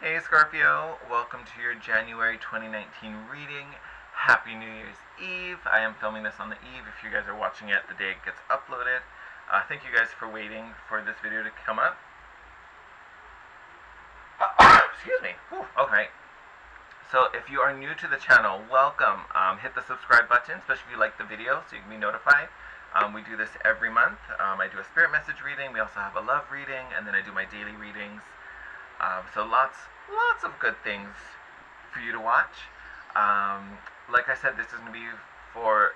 Hey Scorpio, welcome to your January 2019 reading. Happy New Year's Eve. I am filming this on the eve. If you guys are watching it the day it gets uploaded. Thank you guys for waiting for this video to come up. Excuse me. Okay. So if you are new to the channel, welcome. Hit the subscribe button, especially if you like the video, so you can be notified. We do this every month. I do a spirit message reading. We also have a love reading, and then I do my daily readings. So lots of good things for you to watch. Like I said, this is going to be for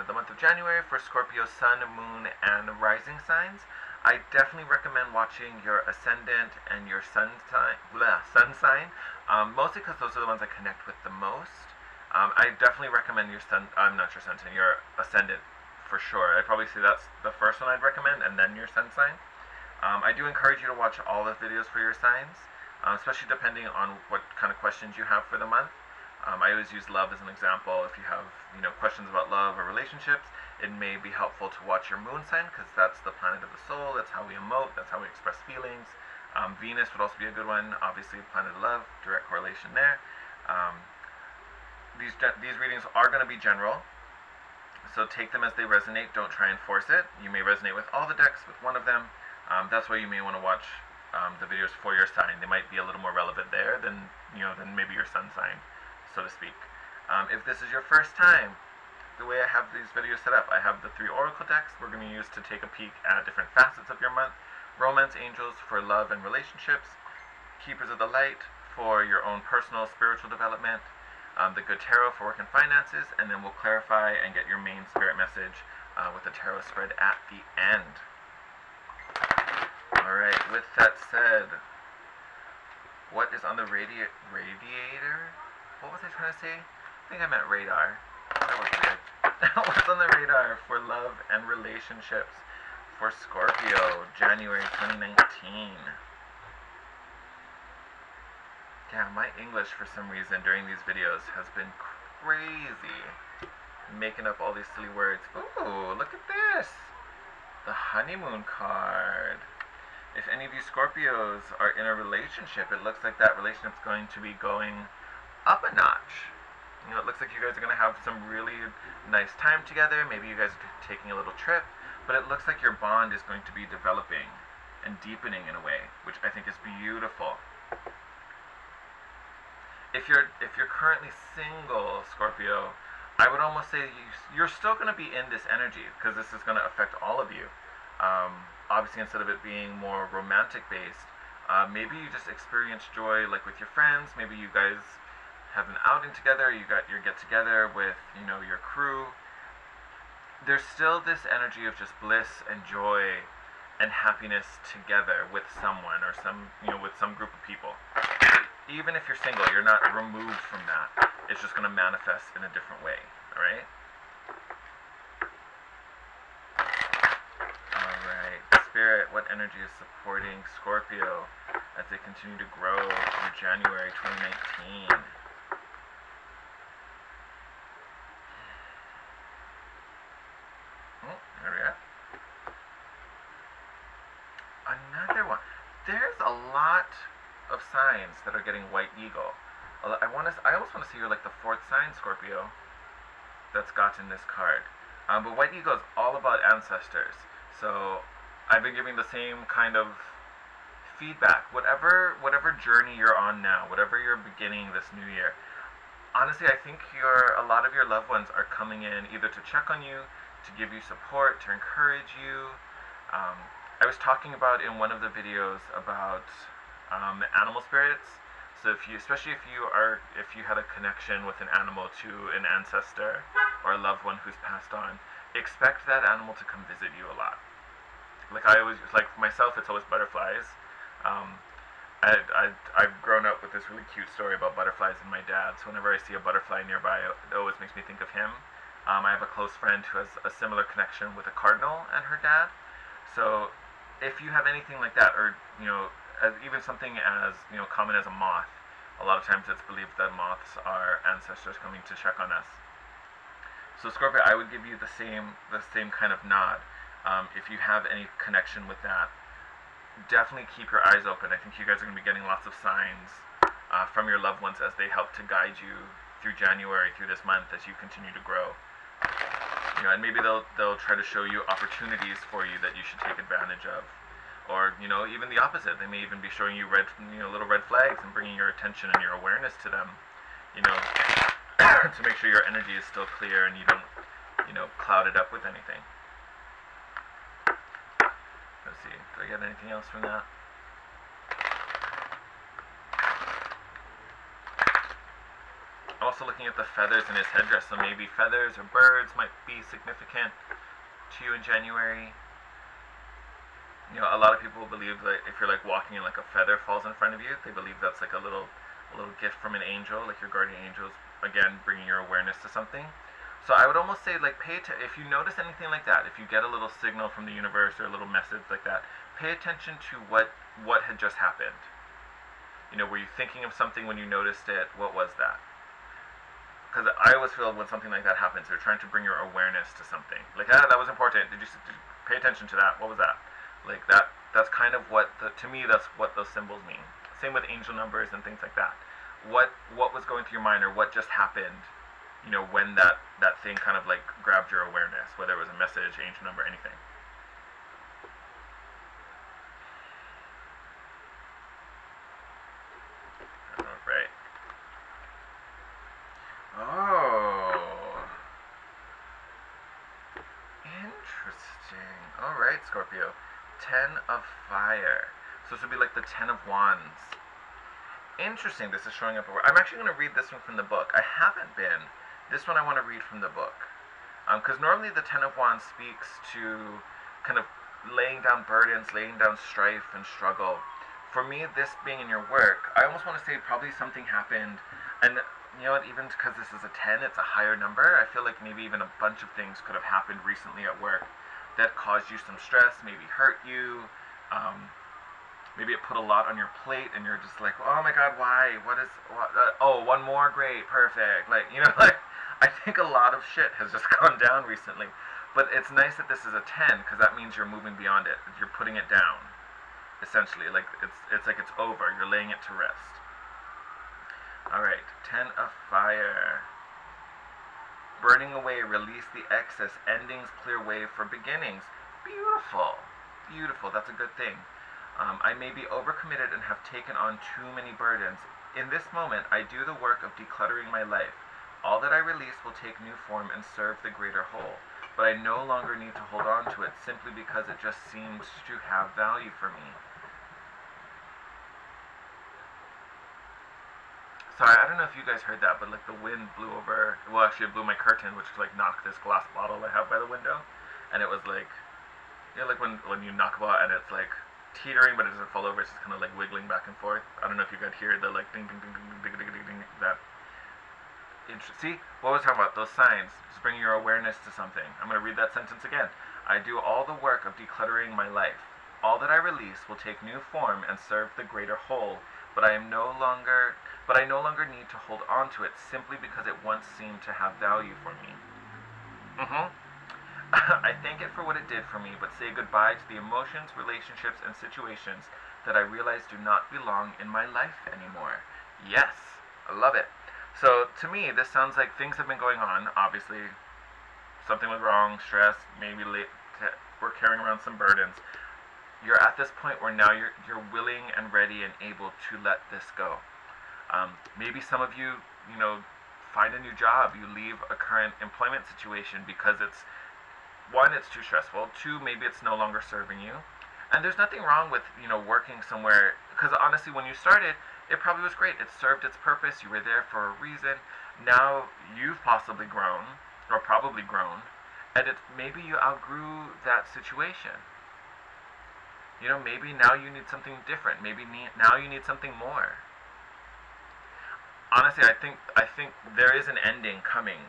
the month of January for Scorpio Sun, Moon, and Rising signs. I definitely recommend watching your Ascendant and your Sun sign, mostly because those are the ones I connect with the most. I definitely recommend your your Ascendant for sure. I'd probably say that's the first one I'd recommend, and then your Sun sign. I do encourage you to watch all the videos for your signs, especially depending on what kind of questions you have for the month. I always use love as an example. If you have questions about love or relationships, it may be helpful to watch your moon sign, because that's the planet of the soul. That's how we emote. That's how we express feelings. Venus would also be a good one. Obviously, planet of love, direct correlation there. These readings are going to be general, so take them as they resonate. Don't try and force it. You may resonate with all the decks, with one of them. That's why you may want to watch the videos for your sign. They might be a little more relevant there than maybe your sun sign, so to speak. If this is your first time, the way I have these videos set up, I have the 3 oracle decks we're going to use to take a peek at different facets of your month. Romance angels for love and relationships. Keepers of the light for your own personal spiritual development. The good tarot for work and finances, and then we'll clarify and get your main spirit message with the tarot spread at the end. Alright, with that said, what is on the radiator? What was I trying to say? I think I meant radar. That was weird. What's on the radar for love and relationships for Scorpio, January 2019? Yeah, my English for some reason during these videos has been crazy. Making up all these silly words. Ooh, look at this! The honeymoon card. If any of you Scorpios are in a relationship, it looks like that relationship's going to be going up a notch. It looks like you guys are going to have some really nice time together. Maybe you guys are taking a little trip, but it looks like your bond is going to be developing and deepening in a way, which I think is beautiful. If you're currently single, Scorpio, I would almost say you're still going to be in this energy, because this is going to affect all of you. Obviously, instead of it being more romantic based, maybe you just experience joy like with your friends. Maybe you guys have an outing together. You got your get together with your crew. There's still this energy of just bliss and joy and happiness together with someone, or with some group of people. Even if you're single, you're not removed from that. It's just going to manifest in a different way. All right. Spirit, what energy is supporting Scorpio as they continue to grow through January 2019? Oh, there we are. Another one. There's a lot of signs that are getting white eagle. I almost want to see you're like the 4th sign, Scorpio, that's gotten this card. But white eagle is all about ancestors. So I've been giving the same kind of feedback. Whatever journey you're on now, whatever you're beginning this new year, honestly, I think a lot of your loved ones are coming in either to check on you, to give you support, to encourage you. I was talking about in one of the videos about animal spirits. So especially if you had a connection with an animal to an ancestor or a loved one who's passed on, expect that animal to come visit you a lot. Like for myself, it's always butterflies. I've grown up with this really cute story about butterflies and my dad, so whenever I see a butterfly nearby, it always makes me think of him. I have a close friend who has a similar connection with a cardinal and her dad. So if you have anything like that, or even something as common as a moth, a lot of times it's believed that moths are ancestors coming to check on us. So Scorpio, I would give you the same kind of nod. If you have any connection with that, definitely keep your eyes open. I think you guys are going to be getting lots of signs from your loved ones as they help to guide you through January, through this month, as you continue to grow. And maybe they'll try to show you opportunities for you that you should take advantage of, or even the opposite. They may even be showing you little red flags and bringing your attention and your awareness to them, to make sure your energy is still clear and you don't cloud it up with anything. Let's see, do I get anything else from that? I'm also looking at the feathers in his headdress, so maybe feathers or birds might be significant to you in January. A lot of people believe that if you're walking and a feather falls in front of you, they believe that's a little gift from an angel, your guardian angels, again, bringing your awareness to something. So I would almost say, if you notice anything like that, if you get a little signal from the universe or a little message like that, pay attention to what had just happened. Were you thinking of something when you noticed it? What was that? Because I always feel when something like that happens, they're trying to bring your awareness to something. That was important. Did you pay attention to that? What was that? That's kind of to me, that's what those symbols mean. Same with angel numbers and things like that. What was going through your mind, or what just happened, when that thing kind of grabbed your awareness, whether it was a message, angel number, anything. Alright. Oh. Interesting. Alright, Scorpio. 10 of Fire. So this would be the 10 of Wands. Interesting, this is showing up. I'm actually going to read this one from the book. I haven't been. This one I want to read from the book. Because normally the 10 of Wands speaks to kind of laying down burdens, laying down strife and struggle. For me, this being in your work, I almost want to say probably something happened. And even because this is a 10, it's a higher number. I feel like maybe even a bunch of things could have happened recently at work that caused you some stress, maybe hurt you. Maybe it put a lot on your plate, and you're just oh my God, why? Oh, one more, great, perfect. I think a lot of shit has just gone down recently. But it's nice that this is a 10, because that means you're moving beyond it. You're putting it down, essentially. It's over. You're laying it to rest. Alright, 10 of Fire. Burning away, release the excess. Endings clear way for beginnings. Beautiful. Beautiful. That's a good thing. I may be overcommitted and have taken on too many burdens. In this moment, I do the work of decluttering my life. All that I release will take new form and serve the greater whole. But I no longer need to hold on to it simply because it just seems to have value for me. Sorry, I don't know if you guys heard that, but the wind blew over. Well, actually, it blew my curtain, which knocked this glass bottle I have by the window. And it was when you knock a bottle and it's teetering, but it doesn't fall over. It's just kind of wiggling back and forth. I don't know if you could hear the ding ding ding ding ding ding ding ding. That. See what was I talking about? Those signs. Just bringing your awareness to something. I'm going to read that sentence again. I do all the work of decluttering my life. All that I release will take new form and serve the greater whole. But I no longer need to hold on to it simply because it once seemed to have value for me. I thank it for what it did for me, but say goodbye to the emotions, relationships, and situations that I realize do not belong in my life anymore. Yes, I love it. So to me, this sounds like things have been going on. Obviously, something was wrong, stress, maybe we're carrying around some burdens. You're at this point where now you're willing and ready and able to let this go. Maybe some of you, find a new job. You leave a current employment situation because it's, one, it's too stressful. Two, maybe it's no longer serving you. And there's nothing wrong with, working somewhere, because honestly, when you started, it probably was great. It served its purpose. You were there for a reason. Now you've possibly grown, or probably grown, and maybe you outgrew that situation. Maybe now you need something different. Maybe now you need something more. Honestly, I think there is an ending coming.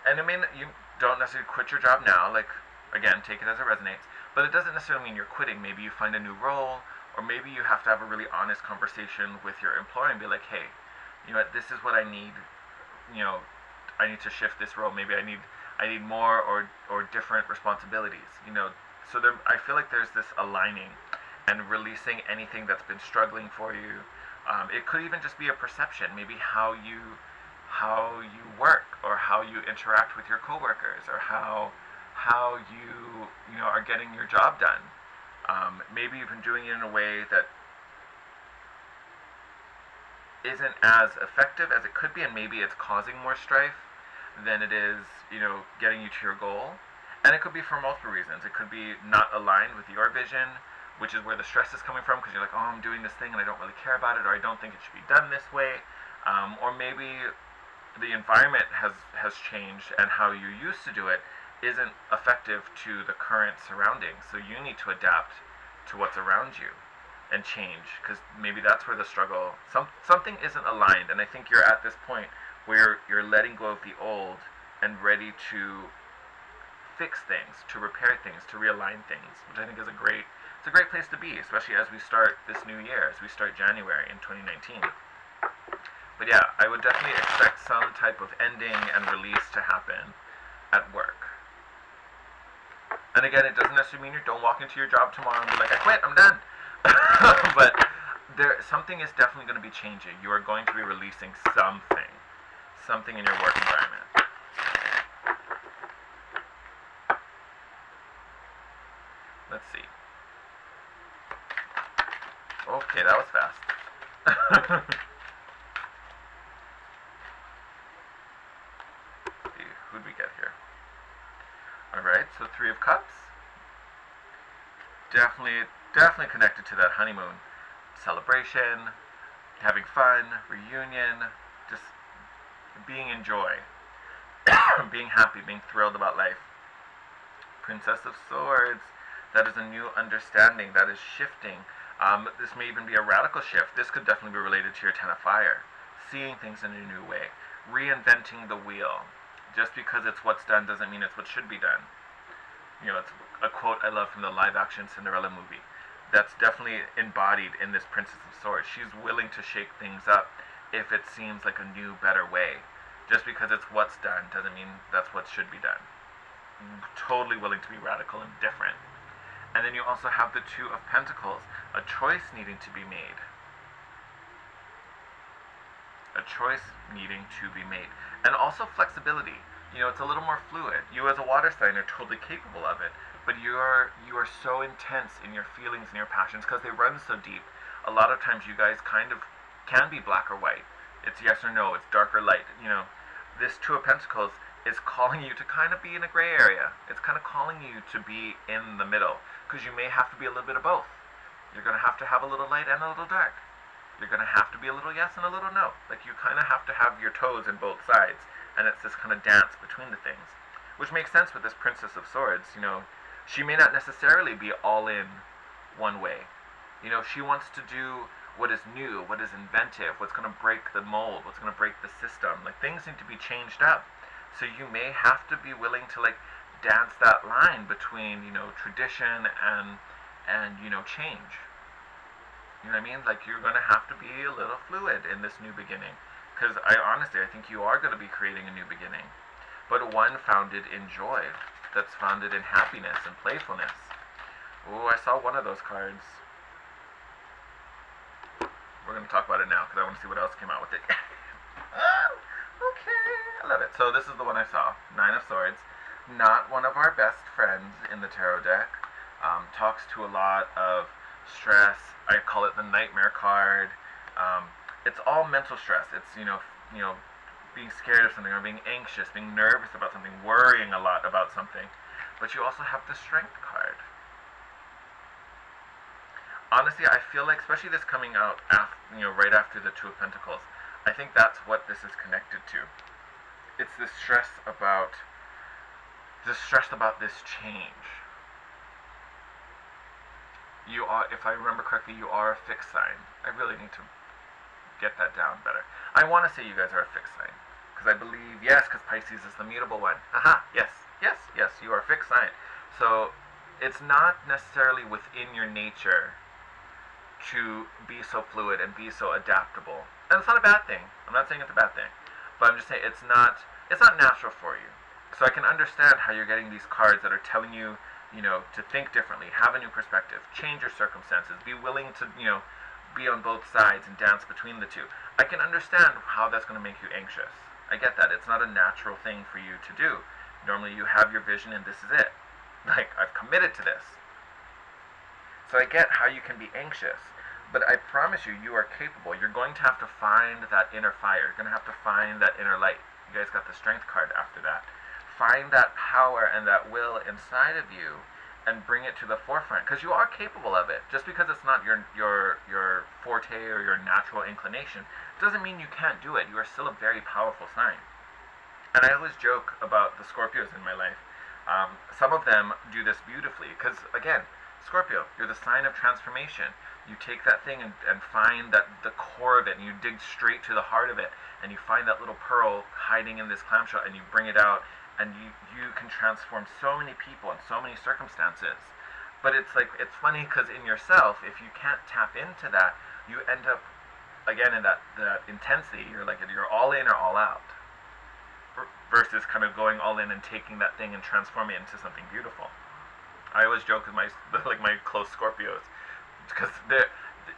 And you don't necessarily quit your job now. Again, take it as it resonates. But it doesn't necessarily mean you're quitting. Maybe you find a new role, or maybe you have to have a really honest conversation with your employer and be like, hey, this is what I need. I need to shift this role. Maybe I need more or different responsibilities. So I feel like there's this aligning and releasing anything that's been struggling for you, It could even just be a perception, maybe how you work, or how you interact with your coworkers, or how you know, are getting your job done. Maybe you've been doing it in a way that isn't as effective as it could be, and maybe it's causing more strife than it is, you know, getting you to your goal. And it could be for multiple reasons. It could be not aligned with your vision, which is where the stress is coming from, because you're like, oh, I'm doing this thing and I don't really care about it, or I don't think it should be done this way. Or maybe the environment has changed, and how you used to do it isn't effective to the current surroundings. So you need to adapt to what's around you and change, because maybe that's where the struggle, something isn't aligned. And I think you're at this point where you're letting go of the old and ready to fix things, to repair things, to realign things, which I think is it's a great place to be, especially as we start this new year, as we start January in 2019. But yeah, I would definitely expect some type of ending and release to happen at work. And again, it doesn't necessarily mean you don't walk into your job tomorrow and be like, I quit, I'm done. But something is definitely going to be changing. You are going to be releasing something in your work environment. Let's see. Okay, that was fast. Who'd we get here? Alright, so 3 of Cups. Definitely connected to that honeymoon celebration, having fun, reunion, just being in joy, being happy, being thrilled about life. Princess of Swords, that is a new understanding, that is shifting. This may even be a radical shift. This could definitely be related to your Ten of Fire. Seeing things in a new way, reinventing the wheel. Just because it's what's done doesn't mean it's what should be done. You know, it's a quote I love from the live-action Cinderella movie. That's definitely embodied in this Princess of Swords. She's willing to shake things up if it seems like a new, better way. Just because it's what's done doesn't mean that's what should be done. Totally willing to be radical and different. And then you also have the 2 of Pentacles, a choice needing to be made. A choice needing to be made. And also flexibility. You know, it's a little more fluid. You as a water sign are totally capable of it, but you are so intense in your feelings and your passions because they run so deep. A lot of times you guys kind of can be black or white. It's yes or no, it's dark or light. You know, this 2 of Pentacles is calling you to kind of be in a gray area. It's kind of calling you to be in the middle, because you may have to be a little bit of both. You're going to have a little light and a little dark. You're going to have to be a little yes and a little no. Like, you kind of have to have your toes in both sides, and it's this kind of dance between the things, which makes sense with this Princess of Swords. You know, she may not necessarily be all in one way. You know, she wants to do what is new, what is inventive, what's going to break the mold, what's going to break the system. Like, things need to be changed up. So you may have to be willing to, like, dance that line between, you know, tradition and you know, change. You know what I mean? Like, you're going to have to be a little fluid in this new beginning. Because I think you are going to be creating a new beginning. But one founded in joy, that's founded in happiness and playfulness. Oh, I saw one of those cards. We're going to talk about it now, because I want to see what else came out with it. Okay, I love it. So this is the one I saw, 9 of Swords. Not one of our best friends in the tarot deck. Talks to a lot of stress. I call it the nightmare card. It's all mental stress. It's, you know, being scared of something, or being anxious, being nervous about something, worrying a lot about something. But you also have the Strength card. Honestly, I feel like, especially this coming out after, you know, right after the 2 of Pentacles, I think that's what this is connected to. It's the stress about this change. You are, if I remember correctly, you are a fixed sign. I really need to get that down better. I want to say you guys are a fixed sign, because I believe, yes, because Pisces is the mutable one. Aha, yes, you are a fixed sign. So it's not necessarily within your nature to be so fluid and be so adaptable. And it's not a bad thing. I'm not saying it's a bad thing, but I'm just saying it's not natural for you. So I can understand how you're getting these cards that are telling you, you know, to think differently, have a new perspective, change your circumstances, be willing to, you know, be on both sides and dance between the two. I can understand how that's going to make you anxious. I get that. It's not a natural thing for you to do. Normally you have your vision and this is it. Like, I've committed to this. So I get how you can be anxious. But I promise you, you are capable. You're going to have to find that inner fire. You're going to have to find that inner light. You guys got the strength card after that. Find that power and that will inside of you and bring it to the forefront. Because you are capable of it. Just because it's not your forte or your natural inclination doesn't mean you can't do it. You are still a very powerful sign. And I always joke about the Scorpios in my life. Some of them do this beautifully. Because, again, Scorpio, you're the sign of transformation. You take that thing and find that the core of it, and you dig straight to the heart of it, and you find that little pearl hiding in this clamshell, and you bring it out, and you can transform so many people in so many circumstances. But it's like, it's funny because in yourself, if you can't tap into that, you end up, again, in that intensity. You're like, you're all in or all out. Versus kind of going all in and taking that thing and transforming it into something beautiful. I always joke with my close Scorpios, because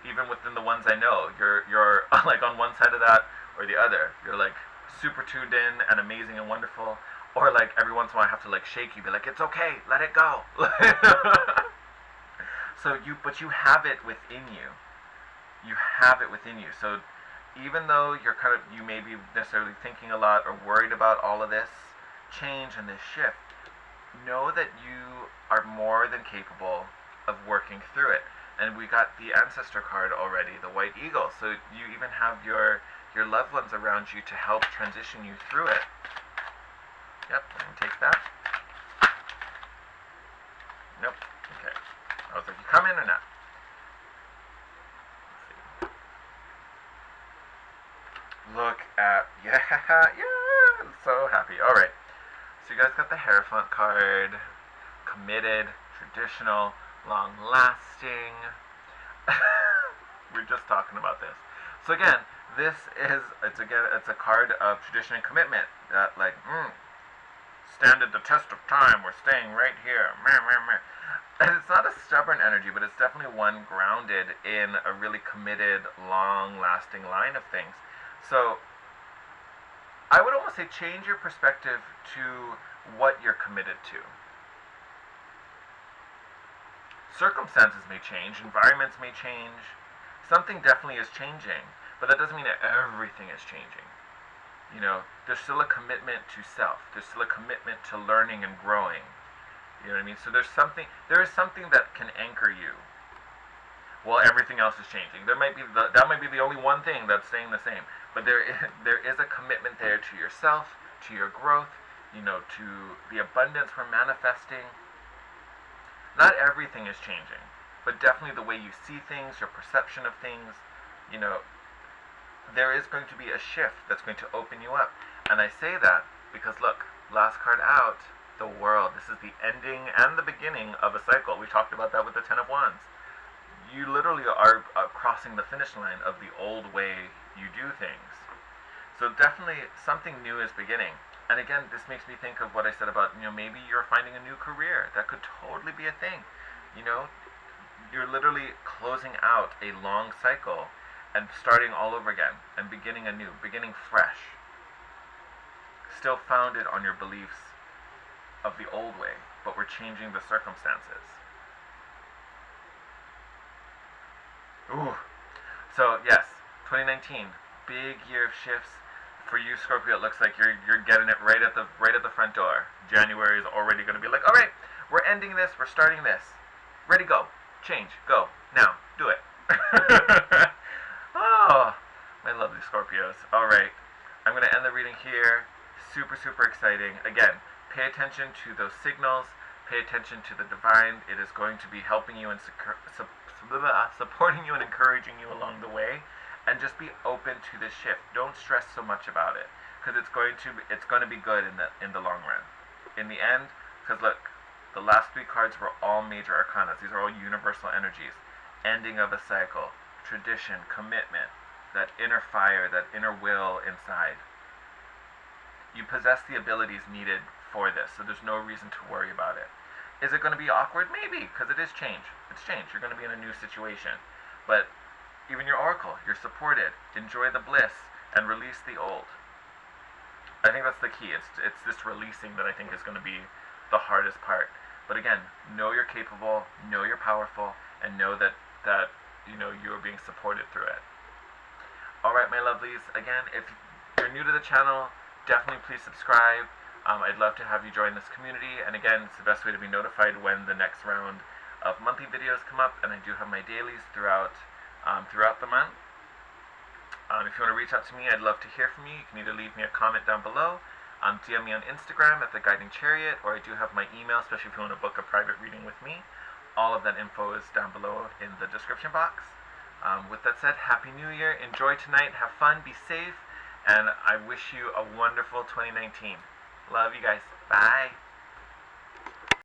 even within the ones I know, you're like on one side of that or the other. You're like super tuned in and amazing and wonderful, or like every once in a while I have to like shake you, be like, it's okay, let it go. But you have it within you. You have it within you. So even though you may be necessarily thinking a lot or worried about all of this change and this shift, know that you are more than capable of working through it. And we got the ancestor card already, the white eagle. So you even have your loved ones around you to help transition you through it. Yep, I'm gonna take that. Nope. Okay. I was like, you come in or not? Look at, yeah, I'm so happy. All right, so you guys got the Hierophant card, committed, traditional, long-lasting. We're just talking about this. So again, it's a card of tradition and commitment that stand at the test of time. We're staying right here. And it's not a stubborn energy, but it's definitely one grounded in a really committed, long-lasting line of things. So I would almost say change your perspective to what you're committed to. Circumstances may change, environments may change, something definitely is changing, but that doesn't mean that everything is changing. You know, there's still a commitment to self, there's still a commitment to learning and growing. You know what I mean? So there is something that can anchor you. Well, everything else is changing. That might be the only one thing that's staying the same. But there is a commitment there to yourself, to your growth, you know, to the abundance we're manifesting. Not everything is changing, but definitely the way you see things, your perception of things, you know, there is going to be a shift that's going to open you up. And I say that because, look, last card out, the world. This is the ending and the beginning of a cycle. We talked about that with the Ten of Wands. You literally are crossing the finish line of the old way you do things. So definitely something new is beginning. And again, this makes me think of what I said about, you know, maybe you're finding a new career. That could totally be a thing. You know, you're literally closing out a long cycle and starting all over again and beginning anew, beginning fresh. Still founded on your beliefs of the old way, but we're changing the circumstances. Ooh. So yes, 2019, big year of shifts. For you, Scorpio, it looks like you're getting it right at the front door. January is already going to be like, all right, we're ending this, we're starting this. Ready, go. Change, go. Now, do it. Oh, my lovely Scorpios. All right, I'm going to end the reading here. Super, super exciting. Again, pay attention to those signals. Pay attention to the divine. It is going to be helping you and supporting you and encouraging you along the way. And just be open to this shift. Don't stress so much about it, because it's going to be good in the long run. In the end, because look, the last three cards were all major arcana. These are all universal energies. Ending of a cycle, tradition, commitment, that inner fire, that inner will inside. You possess the abilities needed for this, so there's no reason to worry about it. Is it going to be awkward? Maybe, because it is change. It's change. You're going to be in a new situation. But even your oracle, you're supported. Enjoy the bliss and release the old. I think that's the key. It's this releasing that I think is going to be the hardest part. But again, know you're capable, know you're powerful, and know that you're being supported through it. Alright, my lovelies, again, if you're new to the channel, definitely please subscribe. I'd love to have you join this community, and again, it's the best way to be notified when the next round of monthly videos come up, and I do have my dailies throughout the month. If you want to reach out to me, I'd love to hear from you. You can either leave me a comment down below, DM me on Instagram at The Guiding Chariot, or I do have my email, especially if you want to book a private reading with me. All of that info is down below in the description box. With that said, Happy New Year. Enjoy tonight. Have fun. Be safe. And I wish you a wonderful 2019. Love you guys. Bye.